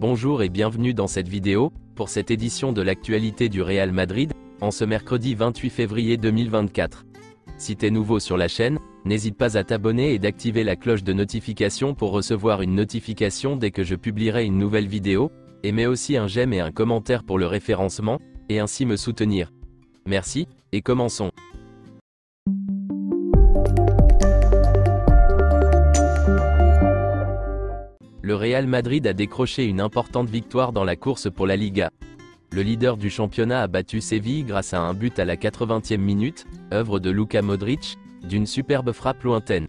Bonjour et bienvenue dans cette vidéo, pour cette édition de l'actualité du Real Madrid, en ce mercredi 28 février 2024. Si t'es nouveau sur la chaîne, n'hésite pas à t'abonner et d'activer la cloche de notification pour recevoir une notification dès que je publierai une nouvelle vidéo, et mets aussi un j'aime et un commentaire pour le référencement, et ainsi me soutenir. Merci, et commençons. Le Real Madrid a décroché une importante victoire dans la course pour la Liga. Le leader du championnat a battu Séville grâce à un but à la 80e minute, œuvre de Luka Modric, d'une superbe frappe lointaine.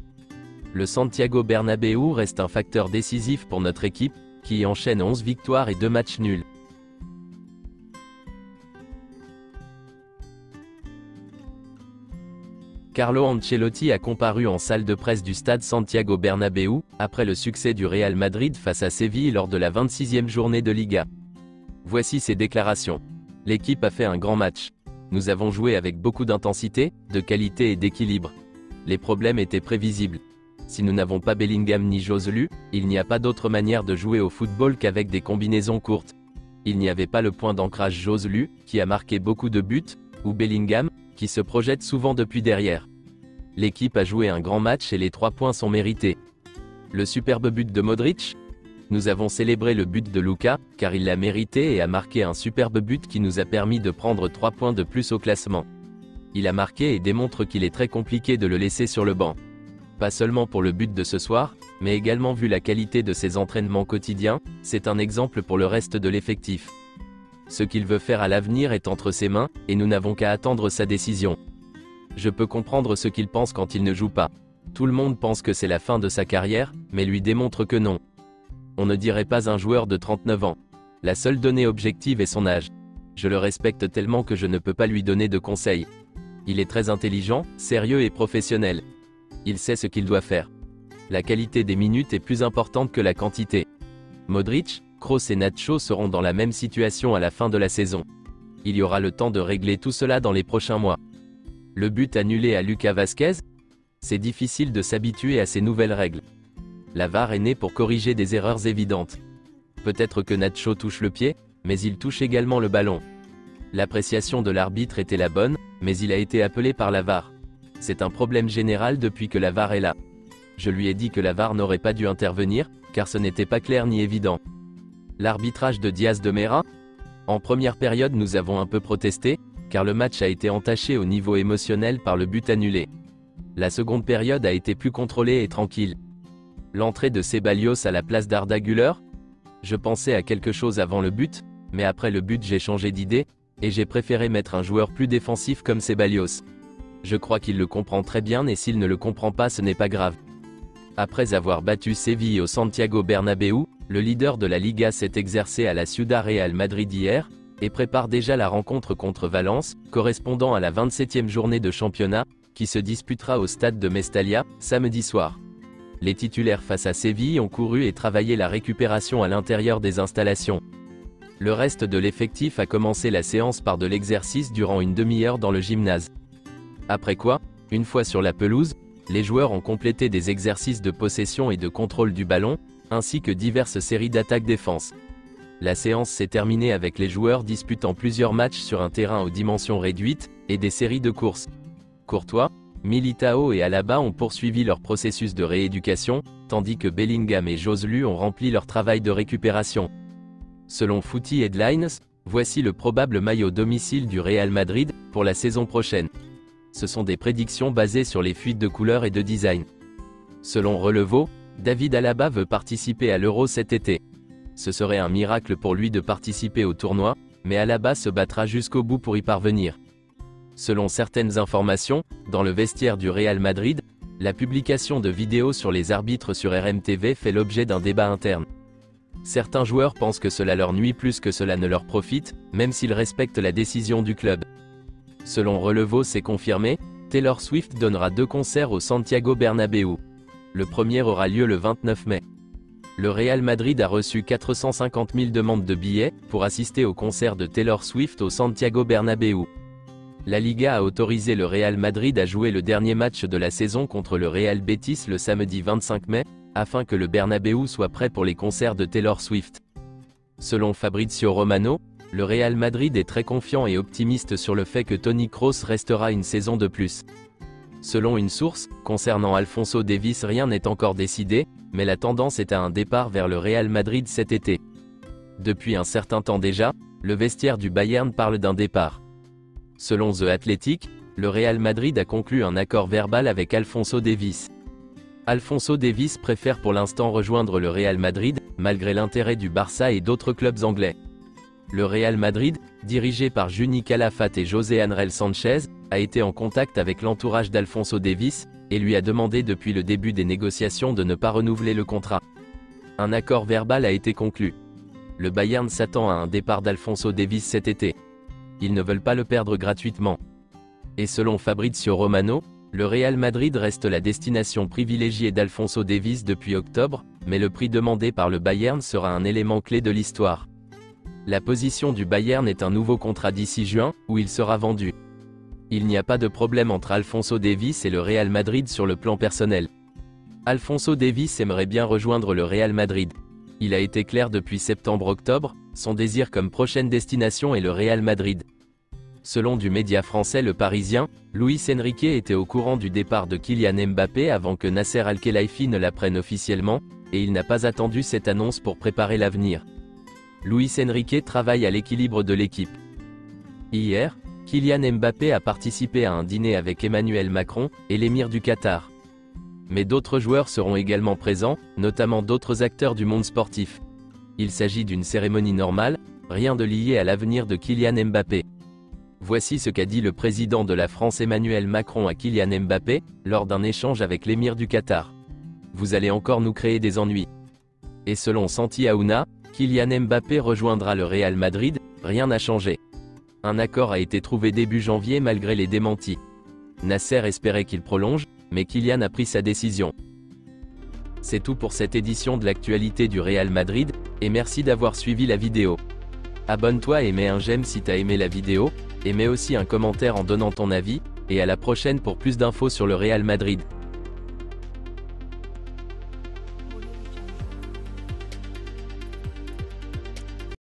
Le Santiago Bernabéu reste un facteur décisif pour notre équipe, qui enchaîne 11 victoires et 2 matchs nuls. Carlo Ancelotti a comparu en salle de presse du stade Santiago Bernabéu, après le succès du Real Madrid face à Séville lors de la 26e journée de Liga. Voici ses déclarations. L'équipe a fait un grand match. Nous avons joué avec beaucoup d'intensité, de qualité et d'équilibre. Les problèmes étaient prévisibles. Si nous n'avons pas Bellingham ni Joselu, il n'y a pas d'autre manière de jouer au football qu'avec des combinaisons courtes. Il n'y avait pas le point d'ancrage Joselu, qui a marqué beaucoup de buts, ou Bellingham, qui se projette souvent depuis derrière. L'équipe a joué un grand match et les 3 points sont mérités. Le superbe but de Modric. Nous avons célébré le but de Luka, car il l'a mérité et a marqué un superbe but qui nous a permis de prendre 3 points de plus au classement. Il a marqué et démontre qu'il est très compliqué de le laisser sur le banc. Pas seulement pour le but de ce soir, mais également vu la qualité de ses entraînements quotidiens, c'est un exemple pour le reste de l'effectif. Ce qu'il veut faire à l'avenir est entre ses mains, et nous n'avons qu'à attendre sa décision. Je peux comprendre ce qu'il pense quand il ne joue pas. Tout le monde pense que c'est la fin de sa carrière, mais lui démontre que non. On ne dirait pas un joueur de 39 ans. La seule donnée objective est son âge. Je le respecte tellement que je ne peux pas lui donner de conseils. Il est très intelligent, sérieux et professionnel. Il sait ce qu'il doit faire. La qualité des minutes est plus importante que la quantité. Modric, Kroos et Nacho seront dans la même situation à la fin de la saison. Il y aura le temps de régler tout cela dans les prochains mois. Le but annulé à Lucas Vázquez? C'est difficile de s'habituer à ces nouvelles règles. La VAR est née pour corriger des erreurs évidentes. Peut-être que Nacho touche le pied, mais il touche également le ballon. L'appréciation de l'arbitre était la bonne, mais il a été appelé par la VAR. C'est un problème général depuis que la VAR est là. Je lui ai dit que la VAR n'aurait pas dû intervenir, car ce n'était pas clair ni évident. L'arbitrage de Diaz de Mera? En première période nous avons un peu protesté, car le match a été entaché au niveau émotionnel par le but annulé. La seconde période a été plus contrôlée et tranquille. L'entrée de Ceballos à la place d'Arda Güler? Je pensais à quelque chose avant le but, mais après le but j'ai changé d'idée, et j'ai préféré mettre un joueur plus défensif comme Ceballos. Je crois qu'il le comprend très bien et s'il ne le comprend pas ce n'est pas grave. Après avoir battu Séville au Santiago Bernabéu, le leader de la Liga s'est exercé à la Ciudad Real Madrid hier, et prépare déjà la rencontre contre Valence, correspondant à la 27e journée de championnat, qui se disputera au stade de Mestalla, samedi soir. Les titulaires face à Séville ont couru et travaillé la récupération à l'intérieur des installations. Le reste de l'effectif a commencé la séance par de l'exercice durant une demi-heure dans le gymnase. Après quoi, une fois sur la pelouse, les joueurs ont complété des exercices de possession et de contrôle du ballon, ainsi que diverses séries d'attaque-défense. La séance s'est terminée avec les joueurs disputant plusieurs matchs sur un terrain aux dimensions réduites, et des séries de courses. Courtois, Militao et Alaba ont poursuivi leur processus de rééducation, tandis que Bellingham et Joselu ont rempli leur travail de récupération. Selon Footy Headlines, voici le probable maillot domicile du Real Madrid, pour la saison prochaine. Ce sont des prédictions basées sur les fuites de couleurs et de design. Selon Relevo, David Alaba veut participer à l'Euro cet été. Ce serait un miracle pour lui de participer au tournoi, mais Alaba se battra jusqu'au bout pour y parvenir. Selon certaines informations, dans le vestiaire du Real Madrid, la publication de vidéos sur les arbitres sur RMTV fait l'objet d'un débat interne. Certains joueurs pensent que cela leur nuit plus que cela ne leur profite, même s'ils respectent la décision du club. Selon Relevo, c'est confirmé, Taylor Swift donnera 2 concerts au Santiago Bernabéu. Le premier aura lieu le 29 mai. Le Real Madrid a reçu 450 000 demandes de billets pour assister au concert de Taylor Swift au Santiago Bernabéu. La Liga a autorisé le Real Madrid à jouer le dernier match de la saison contre le Real Betis le samedi 25 mai, afin que le Bernabéu soit prêt pour les concerts de Taylor Swift. Selon Fabrizio Romano, le Real Madrid est très confiant et optimiste sur le fait que Toni Kroos restera une saison de plus. Selon une source, concernant Alphonso Davies, rien n'est encore décidé, mais la tendance est à un départ vers le Real Madrid cet été. Depuis un certain temps déjà, le vestiaire du Bayern parle d'un départ. Selon The Athletic, le Real Madrid a conclu un accord verbal avec Alphonso Davies. Alphonso Davies préfère pour l'instant rejoindre le Real Madrid, malgré l'intérêt du Barça et d'autres clubs anglais. Le Real Madrid, dirigé par Juni Calafat et José Ángel Sánchez, a été en contact avec l'entourage d'Alphonso Davies, et lui a demandé depuis le début des négociations de ne pas renouveler le contrat. Un accord verbal a été conclu. Le Bayern s'attend à un départ d'Alphonso Davies cet été. Ils ne veulent pas le perdre gratuitement. Et selon Fabrizio Romano, le Real Madrid reste la destination privilégiée d'Alphonso Davies depuis octobre, mais le prix demandé par le Bayern sera un élément clé de l'histoire. La position du Bayern est un nouveau contrat d'ici juin, où il sera vendu. Il n'y a pas de problème entre Alphonso Davies et le Real Madrid sur le plan personnel. Alphonso Davies aimerait bien rejoindre le Real Madrid. Il a été clair depuis septembre-octobre, son désir comme prochaine destination est le Real Madrid. Selon du média français Le Parisien, Luis Enrique était au courant du départ de Kylian Mbappé avant que Nasser Al-Khelaifi ne l'apprenne officiellement, et il n'a pas attendu cette annonce pour préparer l'avenir. Luis Enrique travaille à l'équilibre de l'équipe. Hier, Kylian Mbappé a participé à un dîner avec Emmanuel Macron et l'émir du Qatar. Mais d'autres joueurs seront également présents, notamment d'autres acteurs du monde sportif. Il s'agit d'une cérémonie normale, rien de lié à l'avenir de Kylian Mbappé. Voici ce qu'a dit le président de la France Emmanuel Macron à Kylian Mbappé, lors d'un échange avec l'émir du Qatar. Vous allez encore nous créer des ennuis. Et selon Santi Aouna, Kylian Mbappé rejoindra le Real Madrid, rien n'a changé. Un accord a été trouvé début janvier malgré les démentis. Nasser espérait qu'il prolonge, mais Kylian a pris sa décision. C'est tout pour cette édition de l'actualité du Real Madrid, et merci d'avoir suivi la vidéo. Abonne-toi et mets un j'aime si t'as aimé la vidéo, et mets aussi un commentaire en donnant ton avis, et à la prochaine pour plus d'infos sur le Real Madrid.